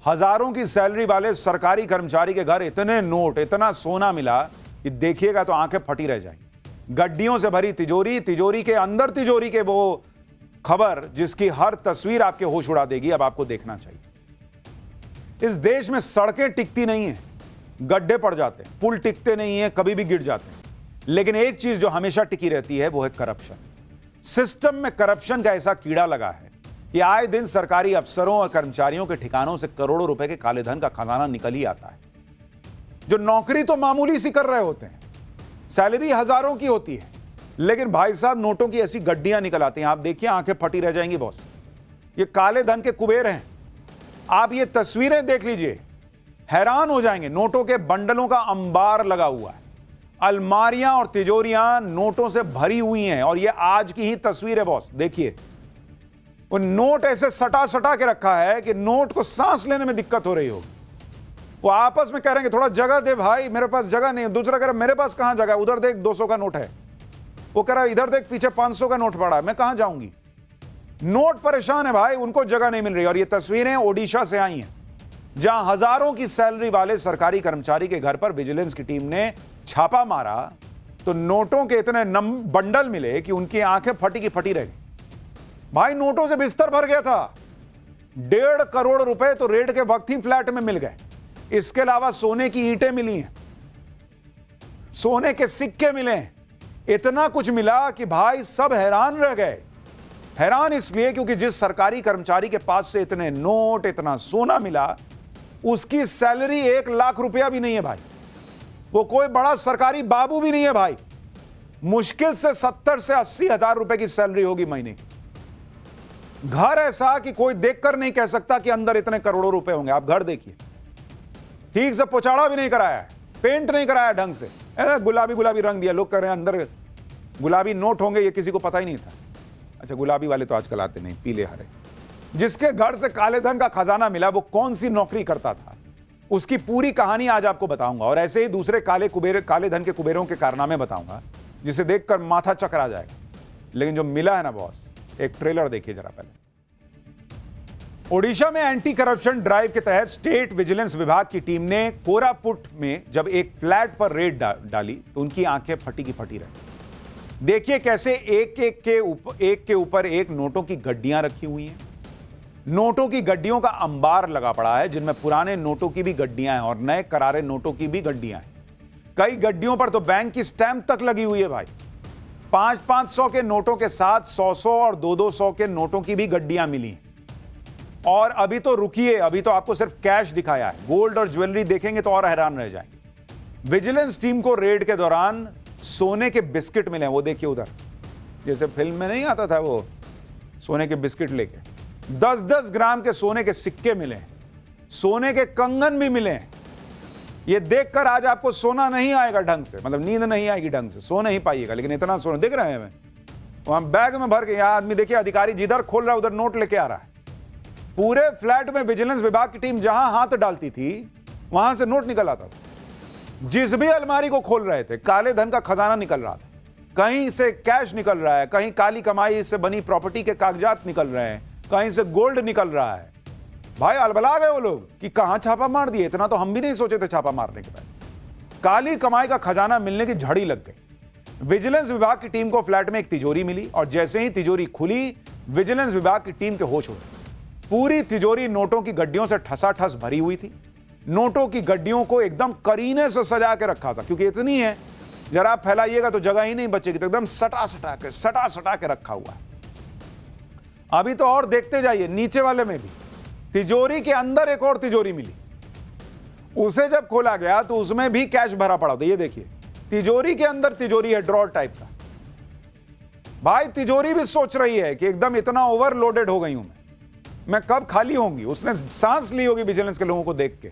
हजारों की सैलरी वाले सरकारी कर्मचारी के घर इतने नोट, इतना सोना मिला कि देखिएगा तो आंखें फटी रह जाएंगी। गड्डियों से भरी तिजोरी, तिजोरी के अंदर तिजोरी के वो खबर जिसकी हर तस्वीर आपके होश उड़ा देगी, अब आपको देखना चाहिए। इस देश में सड़कें टिकती नहीं है, गड्ढे पड़ जाते हैं, पुल टिकते नहीं है, कभी भी गिर जाते हैं। लेकिन एक चीज जो हमेशा टिकी रहती है वो है करप्शन। सिस्टम में करप्शन का ऐसा कीड़ा लगा है कि आए दिन सरकारी अफसरों और कर्मचारियों के ठिकानों से करोड़ों रुपए के काले धन का खजाना निकल ही आता है। जो नौकरी तो मामूली सी कर रहे होते हैं, सैलरी हजारों की होती है, लेकिन भाई साहब नोटों की ऐसी गड्डियां निकल आती हैं, आप देखिए आंखें फटी रह जाएंगी बॉस। ये काले धन के कुबेर हैं। आप ये तस्वीरें देख लीजिए, हैरान हो जाएंगे। नोटों के बंडलों का अंबार लगा हुआ है, अलमारियां और तिजोरियां नोटों से भरी हुई हैं। और ये आज की ही तस्वीर है बॉस, देखिए वो नोट ऐसे सटा सटा के रखा है कि नोट को सांस लेने में दिक्कत हो रही होगी। वो आपस में कह रहे हैं कि थोड़ा जगह दे भाई, मेरे पास जगह नहीं। दूसरा कह रहा मेरे पास कहां जगह है, उधर देख 200 का नोट है। वो कह रहा इधर देख पीछे 500 का नोट पड़ा है, मैं कहां जाऊंगी। नोट परेशान है भाई, उनको जगह नहीं मिल रही। और ये तस्वीरें ओडिशा से आई हैं, जहां हजारों की सैलरी वाले सरकारी कर्मचारी के घर पर विजिलेंस की टीम ने छापा मारा तो नोटों के इतने बंडल मिले कि उनकी आंखें फटी की फटी रह गई। भाई नोटों से बिस्तर भर गया था। 1.5 करोड़ रुपए तो रेड के वक्त ही फ्लैट में मिल गए। इसके अलावा सोने की ईंटें मिली हैं, सोने के सिक्के मिले, इतना कुछ मिला कि भाई सब हैरान रह गए। हैरान इसलिए क्योंकि जिस सरकारी कर्मचारी के पास से इतने नोट, इतना सोना मिला, उसकी सैलरी 1 लाख रुपया भी नहीं है भाई। वो कोई बड़ा सरकारी बाबू भी नहीं है भाई। मुश्किल से 70 से 80 हजार रुपए की सैलरी होगी महीने की। घर ऐसा कि कोई देखकर नहीं कह सकता कि अंदर इतने करोड़ों रुपए होंगे। आप घर देखिए, ठीक से पोचाड़ा भी नहीं कराया है, पेंट नहीं कराया ढंग से, गुलाबी गुलाबी रंग दिया। लोग कह रहे हैं अंदर गुलाबी नोट होंगे, ये किसी को पता ही नहीं था। अच्छा, गुलाबी वाले तो आजकल आते नहीं, पीले हरे। जिसके घर से काले धन का खजाना मिला वो कौन सी नौकरी करता था, उसकी पूरी कहानी आज आपको बताऊंगा। और ऐसे ही दूसरे काले धन के कुबेरों के कारनामे बताऊंगा, जिसे देखकर माथा चकरा जाएगा। लेकिन जो मिला है ना बॉस, एक ट्रेलर देखिए जरा पहले। ओडिशा में एंटी करप्शन ड्राइव के तहत स्टेट विजिलेंस विभाग की टीम ने कोरापुट में जब एक फ्लैट पर रेड डाली तो उनकी आंखें फटी की फटी रही। देखिए कैसे एक के ऊपर एक नोटों की गड्डियां रखी हुई हैं। नोटों की गड्डियों का अंबार लगा पड़ा है, जिनमें पुराने नोटों की भी गड्डियां हैं और नए करारे नोटों की भी गड्डियां हैं। कई गड्डियों पर तो बैंक की स्टैंप तक लगी हुई है भाई। 500-500 के नोटों के साथ 100-100 और 200-200 के नोटों की भी गड्डियां मिली। और अभी तो रुकिए, अभी तो आपको सिर्फ कैश दिखाया है, गोल्ड और ज्वेलरी देखेंगे तो और हैरान रह जाएंगे। विजिलेंस टीम को रेड के दौरान सोने के बिस्किट मिले। वो देखिए उधर, जैसे फिल्म में नहीं आता था वो सोने के बिस्किट लेके, 10-10 ग्राम के सोने के सिक्के मिले, सोने के कंगन भी मिले। ये देखकर आज आपको सोना नहीं आएगा ढंग से, मतलब नींद नहीं आएगी ढंग से, सो नहीं पाइएगा। लेकिन इतना सोना देख रहे हैं हमें, वहां बैग में भर के। यहां आदमी देखिए, अधिकारी जिधर खोल रहा है उधर नोट लेके आ रहा है। पूरे फ्लैट में विजिलेंस विभाग की टीम जहां हाथ डालती थी वहां से नोट निकल आता था। जिस भी अलमारी को खोल रहे थे काले धन का खजाना निकल रहा था। कहीं से कैश निकल रहा है, कहीं काली कमाई से बनी प्रॉपर्टी के कागजात निकल रहे हैं, कहीं से गोल्ड निकल रहा है। भाई अलबला गए वो लोग कि कहां छापा मार दिए। इतना तो हम भी नहीं सोचे थे छापा मारने के बाद। काली कमाई का खजाना मिलने की झड़ी लग गई। विजिलेंस विभाग की टीम को फ्लैट में एक तिजोरी मिली और जैसे ही तिजोरी खुली, विजिलेंस विभाग की टीम के होश उड़े। पूरी तिजोरी नोटों की गड्डियों से ठसाठस भरी हुई थी। नोटों की गड्डियों को एकदम करीने से सजा के रखा था, क्योंकि इतनी है जरा आप फैलाइएगा तो जगह ही नहीं बचेगी, तो एकदम सटा सटा के रखा हुआ है। अभी तो और देखते जाइए, नीचे वाले में भी तिजोरी के अंदर एक और तिजोरी मिली। उसे जब खोला गया तो उसमें भी कैश भरा पड़ा था। ये देखिए, तिजोरी के अंदर तिजोरी है, ड्रॉर टाइप का। भाई तिजोरी भी सोच रही है कि एकदम इतना ओवरलोडेड हो गई हूं मैं कब खाली होंगी। उसने सांस ली होगी विजिलेंस के लोगों को देख के,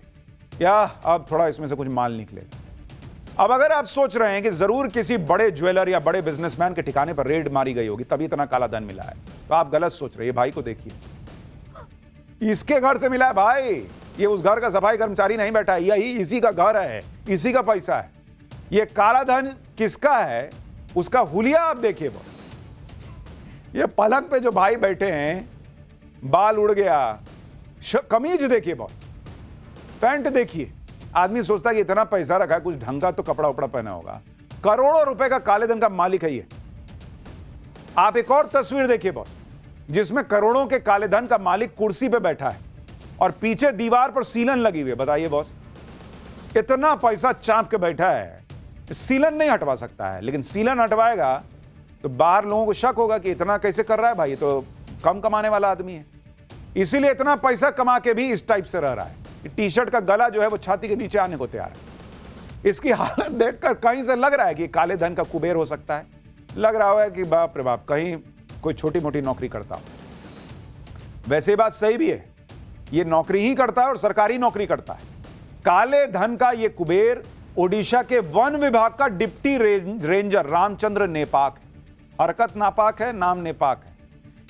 या अब थोड़ा इसमें से कुछ माल निकलेगा। अब अगर आप सोच रहे हैं कि जरूर किसी बड़े ज्वेलर या बड़े बिजनेसमैन के ठिकाने पर रेड मारी गई होगी तभी इतना काला धन मिला है, तो आप गलत सोच रहे हैं। भाई को देखिए, इसके घर से मिला है भाई। ये उस घर का सफाई कर्मचारी नहीं बैठा है, यही इसी का घर है, इसी का पैसा है। ये काला धन किसका है, उसका हुलिया आप देखिए। ये पलंग पे जो भाई बैठे हैं, बाल उड़ गया, कमीज देखिए बॉस, पैंट देखिए, आदमी सोचता है कि इतना पैसा रखा है, कुछ ढंग का तो कपड़ा उपड़ा पहना होगा। करोड़ों रुपए का काले धन का मालिक है ये। आप एक और तस्वीर देखिए बॉस, जिसमें करोड़ों के काले धन का मालिक कुर्सी पे बैठा है और पीछे दीवार पर सीलन लगी हुई है। बताइए बॉस, इतना पैसा चाप के बैठा है, सीलन नहीं हटवा सकता है, लेकिन सीलन हटवाएगा तो बाहर लोगों को शक होगा कि इतना कैसे कर रहा है भाई, ये तो कम कमाने वाला आदमी है। इसीलिए इतना पैसा कमा के भी इस टाइप से रह रहा है। टी शर्ट का गला जो है वो छाती के नीचे आने को तैयार है। इसकी हालत देखकर कहीं से लग रहा है कि काले धन का कुबेर हो सकता है। लग रहा है कि बाप रे बाप, कहीं कोई छोटी मोटी नौकरी करता हो। वैसे ही बात सही भी है, ये नौकरी ही करता है और सरकारी नौकरी करता है। काले धन का ये कुबेर ओडिशा के वन विभाग का डिप्टी रेंजर रामचंद्र नेपाक है। हरकत नापाक है, नाम नेपाक है।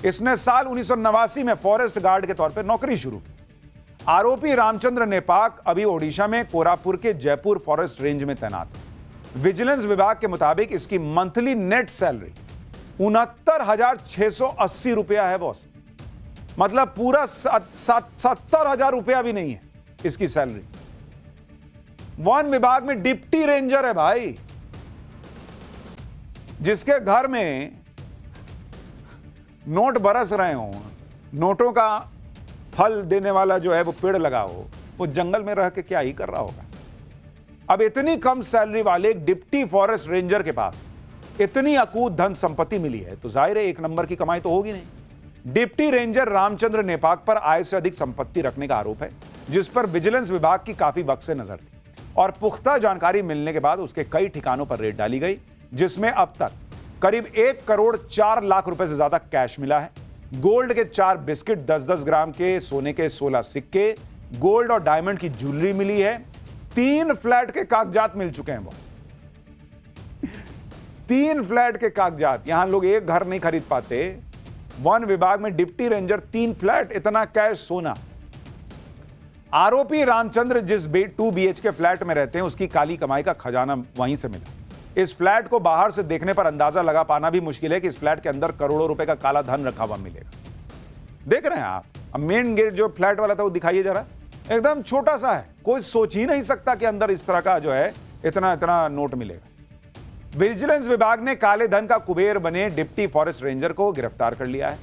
इसने साल 1989 में फॉरेस्ट गार्ड के तौर पर नौकरी शुरू की। आरोपी रामचंद्र नेपाक अभी ओडिशा में कोरापुर के जयपुर फॉरेस्ट रेंज में तैनात है। विजिलेंस विभाग के मुताबिक इसकी मंथली नेट सैलरी 69,680 रुपया है बॉस। मतलब पूरा 70,000 रुपया भी नहीं है इसकी सैलरी। वन विभाग में डिप्टी रेंजर है भाई, जिसके घर में नोट बरस रहे हो, नोटों का फल देने वाला जो है वो पेड़ लगा हो, वो जंगल में रह के क्या ही कर रहा होगा। अब इतनी कम सैलरी वाले एक डिप्टी फॉरेस्ट रेंजर के पास इतनी अकूत धन संपत्ति मिली है तो जाहिर है एक नंबर की कमाई तो होगी नहीं। डिप्टी रेंजर रामचंद्र नेपाक पर आय से अधिक संपत्ति रखने का आरोप है, जिस पर विजिलेंस विभाग की काफी वक्त से नजर थी और पुख्ता जानकारी मिलने के बाद उसके कई ठिकानों पर रेड डाली गई, जिसमें अब तक करीब 1 करोड़ 4 लाख रुपए से ज्यादा कैश मिला है। गोल्ड के 4 बिस्किट, 10-10 ग्राम के सोने के 16 सिक्के, गोल्ड और डायमंड की ज्वेलरी मिली है। 3 फ्लैट के कागजात मिल चुके हैं वो। 3 फ्लैट के कागजात। यहां लोग एक घर नहीं खरीद पाते, वन विभाग में डिप्टी रेंजर 3 फ्लैट, इतना कैश, सोना। आरोपी रामचंद्र जिस 2 BHK फ्लैट में रहते हैं उसकी काली कमाई का खजाना वहीं से मिला। इस फ्लैट को बाहर से देखने पर अंदाजा लगा पाना भी मुश्किल है कि इस फ्लैट के अंदर करोड़ों रुपए का काला धन रखा हुआ मिलेगा। देख रहे हैं आप, अब मेन गेट जो फ्लैट वाला था वो दिखाइए जरा, एकदम छोटा सा है, कोई सोच ही नहीं सकता कि अंदर इस तरह का जो है इतना इतना नोट मिलेगा। विजिलेंस विभाग ने काले धन का कुबेर बने डिप्टी फॉरेस्ट रेंजर को गिरफ्तार कर लिया है,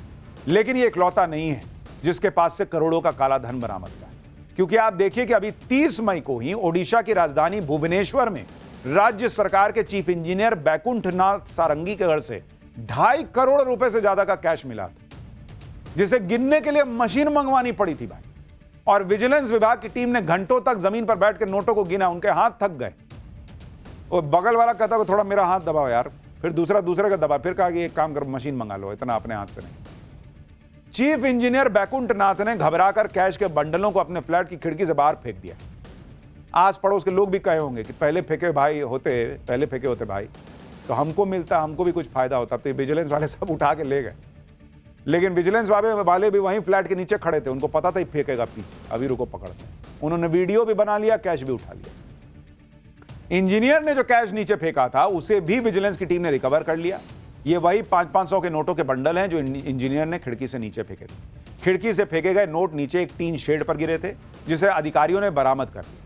लेकिन ये इकलौता नहीं है जिसके पास से करोड़ों का काला धन बरामद हुआ है। क्योंकि आप देखिए कि अभी 30 मई को ही ओडिशा की राजधानी भुवनेश्वर में राज्य सरकार के चीफ इंजीनियर बैकुंठनाथ सारंगी के घर से 2.5 करोड़ रुपए से ज्यादा का कैश मिला था, जिसे गिनने के लिए मशीन मंगवानी पड़ी थी भाई। और विजिलेंस विभाग की टीम ने घंटों तक जमीन पर बैठ के नोटों को गिना, उनके हाथ थक गए। और बगल वाला कहता है थोड़ा मेरा हाथ दबाओ यार, फिर दूसरे का दबा, फिर कहा कि एक काम कर मशीन मंगा लो, इतना अपने हाथ से नहीं। चीफ इंजीनियर बैकुंठनाथ ने घबराकर कैश के बंडलों को अपने फ्लैट की खिड़की से बाहर फेंक दिया। आस पड़ोस के लोग भी कहे होंगे कि पहले फेंके होते भाई तो हमको मिलता, हमको भी कुछ फायदा होता। तो विजिलेंस वाले सब उठा के ले गए, लेकिन विजिलेंस वाले भी वहीं फ्लैट के नीचे खड़े थे, उनको पता था ही फेंकेगा पीछे, अभी रुको पकड़ते हैं। उन्होंने वीडियो भी बना लिया, कैश भी उठा लिया। इंजीनियर ने जो कैश नीचे फेंका था उसे भी विजिलेंस की टीम ने रिकवर कर लिया। ये वही 500-500 के नोटों के बंडल हैं जो इंजीनियर ने खिड़की से नीचे फेंके थे। खिड़की से फेंके गए नोट नीचे एक टीन शेड पर गिरे थे, जिसे अधिकारियों ने बरामद कर लिया।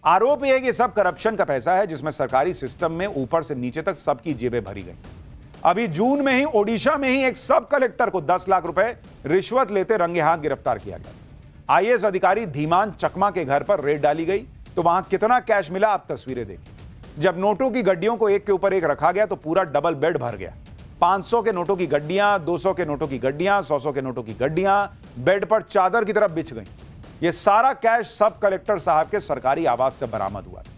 आरोप यह है कि सब करप्शन का पैसा है, जिसमें सरकारी सिस्टम में ऊपर से नीचे तक सबकी जेबें भरी गई। अभी जून में ही ओडिशा में ही एक सब कलेक्टर को 10 लाख रुपए रिश्वत लेते रंगे हाथ गिरफ्तार किया गया। IAS अधिकारी धीमान चकमा के घर पर रेड डाली गई तो वहां कितना कैश मिला आप तस्वीरें देखिए। जब नोटों की गड्डियों को एक के ऊपर एक रखा गया तो पूरा डबल बेड भर गया। 500 के नोटों की गड्डियां, 200 के नोटों की गड्डियां, 100 के नोटों की गड्डियां बेड पर चादर की तरफ बिछ गई। यह सारा कैश सब कलेक्टर साहब के सरकारी आवास से बरामद हुआ था।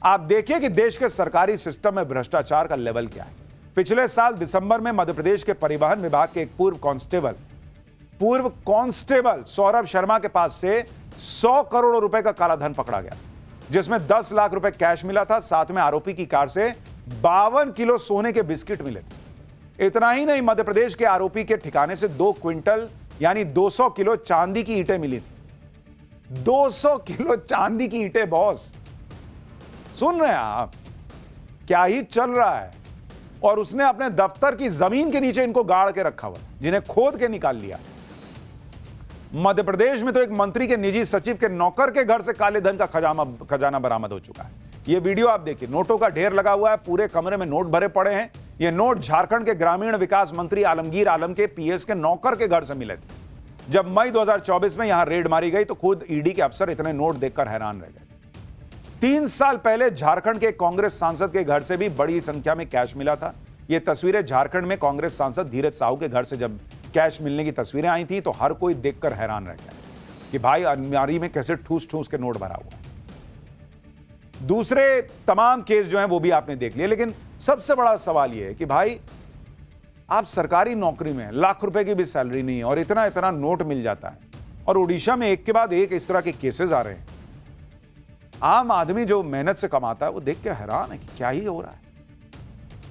आप देखिए कि देश के सरकारी सिस्टम में भ्रष्टाचार का लेवल क्या है। पिछले साल दिसंबर में मध्य प्रदेश के परिवहन विभाग के एक पूर्व कांस्टेबल सौरभ शर्मा के पास से 100 करोड़ रुपए का काला धन पकड़ा गया, जिसमें 10 लाख रुपए कैश मिला था। साथ में आरोपी की कार से 52 किलो सोने के बिस्किट मिले थे। इतना ही नहीं, मध्य प्रदेश के आरोपी के ठिकाने से 2 क्विंटल यानी 200 किलो चांदी की ईंटें मिली थी। 200 किलो चांदी की ईंटें बॉस, सुन रहे हैं आप, क्या ही चल रहा है। और उसने अपने दफ्तर की जमीन के नीचे इनको गाड़ के रखा हुआ, जिन्हें खोद के निकाल लिया। मध्य प्रदेश में तो एक मंत्री के निजी सचिव के नौकर के घर से काले धन का खजाना बरामद हो चुका है। यह वीडियो आप देखिए, नोटों का ढेर लगा हुआ है, पूरे कमरे में नोट भरे पड़े हैं। ये नोट झारखंड के ग्रामीण विकास मंत्री आलमगीर आलम के पीएस के नौकर के घर से मिले थे। जब मई 2024 में यहां रेड मारी गई तो खुद ईडी के अफसर इतने नोट देखकर हैरान रह गए। 3 साल पहले झारखंड के कांग्रेस सांसद के घर से भी बड़ी संख्या में कैश मिला था। ये तस्वीरें झारखंड में कांग्रेस सांसद धीरज साहू के घर से जब कैश मिलने की तस्वीरें आई थी तो हर कोई देखकर हैरान रह गया कि भाई अलमारी में कैसे ठूस ठूस के नोट भरा हुआ है। दूसरे तमाम केस जो हैं वो भी आपने देख लिए, लेकिन सबसे बड़ा सवाल यह है कि भाई आप सरकारी नौकरी में, लाख रुपए की भी सैलरी नहीं है और इतना इतना नोट मिल जाता है, और उड़ीसा में एक के बाद एक इस तरह के केसेस आ रहे हैं। आम आदमी जो मेहनत से कमाता है वो देख के हैरान है कि क्या ही हो रहा है।